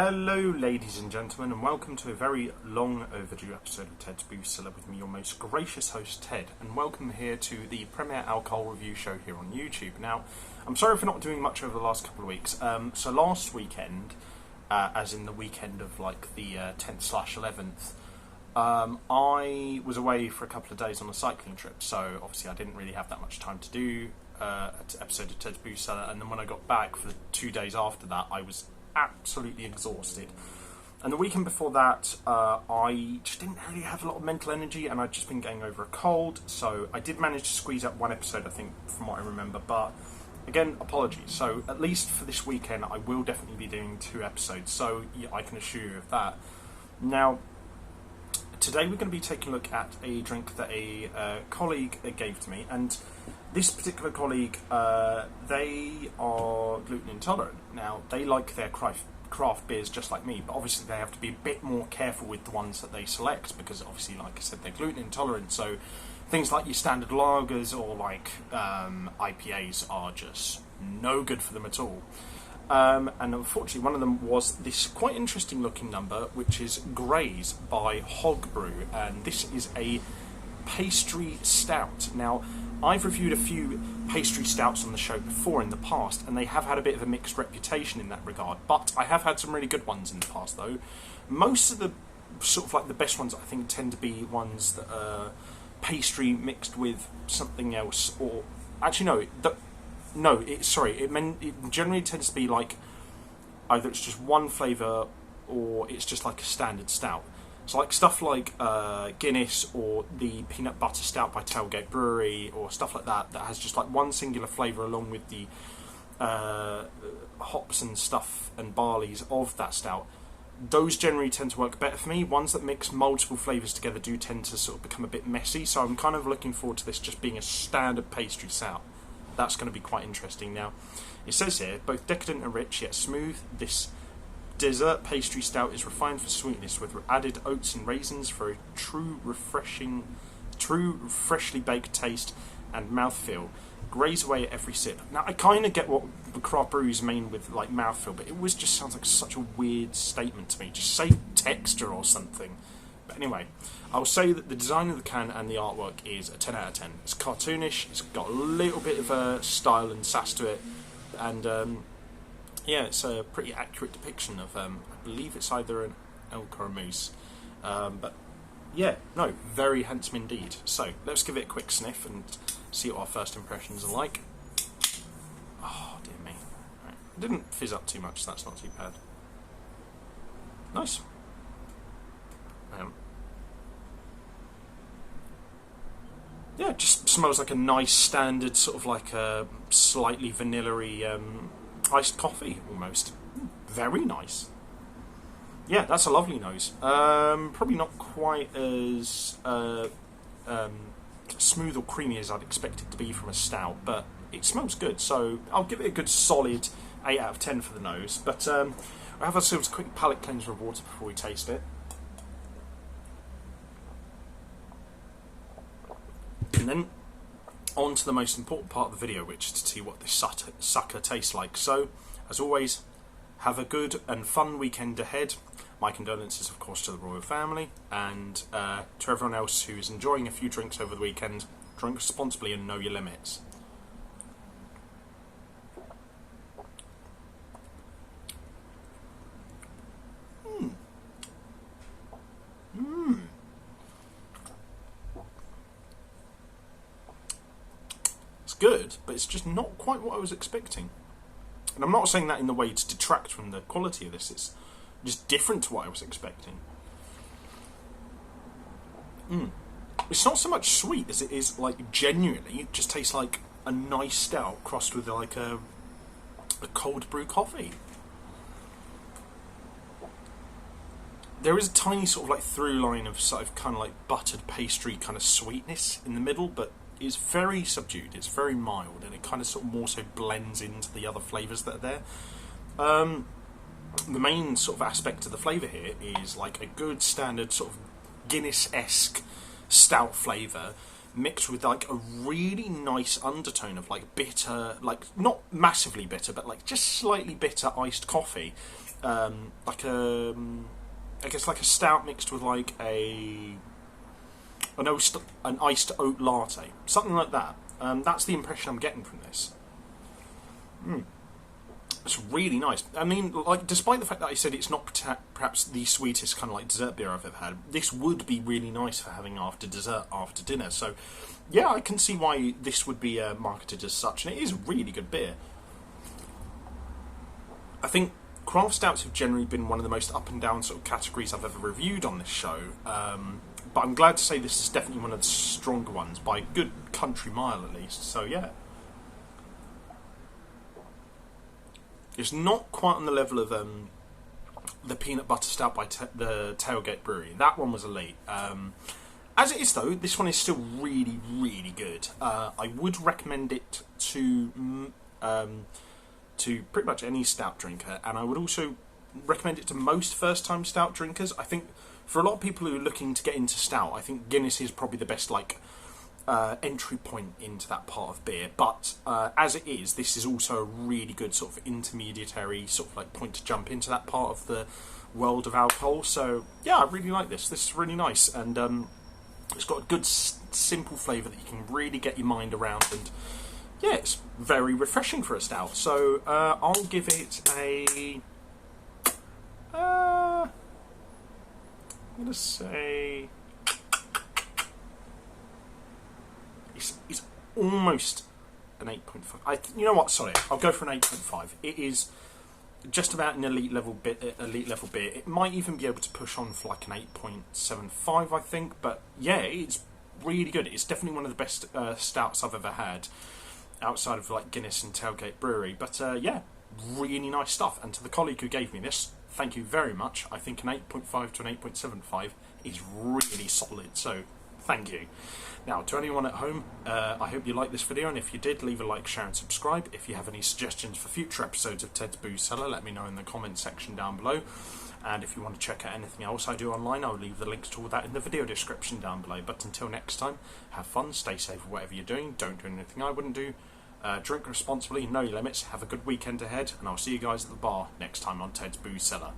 Hello ladies and gentlemen, and welcome to a very long overdue episode of Ted's Brew Cellar with me, your most gracious host Ted, and welcome here to the premier alcohol review show here on YouTube. Now, I'm sorry for not doing much over the last couple of weeks. So last weekend, as in the weekend of like the 10th/11th, I was away for a couple of days on a cycling trip, so obviously I didn't really have that much time to do an episode of Ted's Brew Cellar, and then when I got back for the 2 days after that, I was absolutely exhausted. And the weekend before that, I just didn't really have a lot of mental energy, and I'd just been getting over a cold, so I did manage to squeeze out one episode, I think, from what I remember, but again, apologies. So at least for this weekend, I will definitely be doing 2 episodes, so yeah, I can assure you of that. Now, today we're going to be taking a look at a drink that a colleague gave to me, and this particular colleague, they are gluten intolerant. Now, they like their craft beers just like me, but obviously they have to be a bit more careful with the ones that they select, because obviously, like I said, they're gluten intolerant, so things like your standard lagers or like IPAs are just no good for them at all. And unfortunately, one of them was this quite interesting looking number, which is Graze by Hog Brew, and this is a pastry stout. Now, I've reviewed a few pastry stouts on the show before in the past, and they have had a bit of a mixed reputation in that regard, but I have had some really good ones in the past though. Most of the sort of like the best ones, I think, tend to be ones that are pastry mixed with something else, or actually it generally tends to be like either it's just one flavour or it's just like a standard stout. So like stuff like Guinness or the Peanut Butter Stout by Tailgate Brewery or stuff like that, that has just like one singular flavour along with the hops and stuff and barleys of that stout. Those generally tend to work better for me. Ones that mix multiple flavours together do tend to sort of become a bit messy, so I'm kind of looking forward to this just being a standard pastry stout. That's going to be quite interesting. Now, it says here, both decadent and rich, yet smooth, this dessert pastry stout is refined for sweetness with added oats and raisins for a true freshly baked taste and mouthfeel. Graze away at every sip. Now, I kind of get what the craft brews mean with like mouthfeel, but it just sounds like such a weird statement to me. Just say texture or something. But anyway, I'll say that the design of the can and the artwork is a 10 out of 10. It's cartoonish, it's got a little bit of a style and sass to it, and yeah, it's a pretty accurate depiction of, I believe it's either an elk or a moose. But yeah, no, very handsome indeed. So, let's give it a quick sniff and see what our first impressions are like. Oh, dear me. Right. It didn't fizz up too much, so that's not too bad. Nice. Yeah, it just smells like a nice standard sort of like a slightly vanilla-y iced coffee almost. Very nice. Yeah, that's a lovely nose. Probably not quite as smooth or creamy as I'd expect it to be from a stout, but it smells good, so I'll give it a good solid 8 out of 10 for the nose. But we'll have ourselves a quick palate cleanser of water before we taste it. And then on to the most important part of the video, which is to see what this sucker tastes like. So, as always, have a good and fun weekend ahead. My condolences, of course, to the royal family, and to everyone else who is enjoying a few drinks over the weekend. Drink responsibly and know your limits. Good, but it's just not quite what I was expecting. And I'm not saying that in the way to detract from the quality of this, it's just different to what I was expecting. It's not so much sweet as it is like genuinely, it just tastes like a nice stout crossed with like a cold brew coffee. There is a tiny sort of like through line of sort of kind of like buttered pastry kind of sweetness in the middle, but it's very subdued, it's very mild, and it kind of sort of more so blends into the other flavours that are there. The main sort of aspect of the flavour here is like a good standard sort of Guinness-esque stout flavour mixed with like a really nice undertone of like bitter, like not massively bitter, but like just slightly bitter iced coffee. like a, I guess like a stout mixed with like an iced oat latte, something like that. That's the impression I'm getting from this. It's really nice. I mean, like, despite the fact that I said it's not perhaps the sweetest kind of like dessert beer I've ever had, this would be really nice for having after dessert, after dinner. So, yeah, I can see why this would be marketed as such, and it is a really good beer. I think craft stouts have generally been one of the most up and down sort of categories I've ever reviewed on this show, but I'm glad to say this is definitely one of the stronger ones, by a good country mile at least, so yeah. It's not quite on the level of the peanut butter stout by the Tailgate Brewery. That one was elite. As it is, though, this one is still really, really good. I would recommend it to pretty much any stout drinker, and I would also recommend it to most first-time stout drinkers. I think for a lot of people who are looking to get into stout, I think Guinness is probably the best entry point into that part of beer, but as it is, this is also a really good sort of intermediary sort of like point to jump into that part of the world of alcohol. So yeah, I really like this. This is really nice, and it's got a good simple flavour that you can really get your mind around, and yeah, it's very refreshing for a stout. So I'll give it a I'm gonna say it's almost an 8.5. You know what? Sorry, I'll go for an 8.5. It is just about an elite level beer. It might even be able to push on for like an 8.75, I think. But yeah, it's really good. It's definitely one of the best stouts I've ever had, outside of like Guinness and Tailgate Brewery. But yeah, really nice stuff. And to the colleague who gave me this, thank you very much. I think an 8.5 to an 8.75 is really solid. So thank you. Now, to anyone at home, I hope you liked this video, and if you did, leave a like, share and subscribe. If you have any suggestions for future episodes of Ted's Booze Cellar, let me know in the comments section down below. And if you want to check out anything else I do online, I'll leave the links to all that in the video description down below. But until next time, have fun, stay safe with whatever you're doing, don't do anything I wouldn't do, drink responsibly, know your limits, have a good weekend ahead, and I'll see you guys at the bar next time on Ted's Booze Cellar.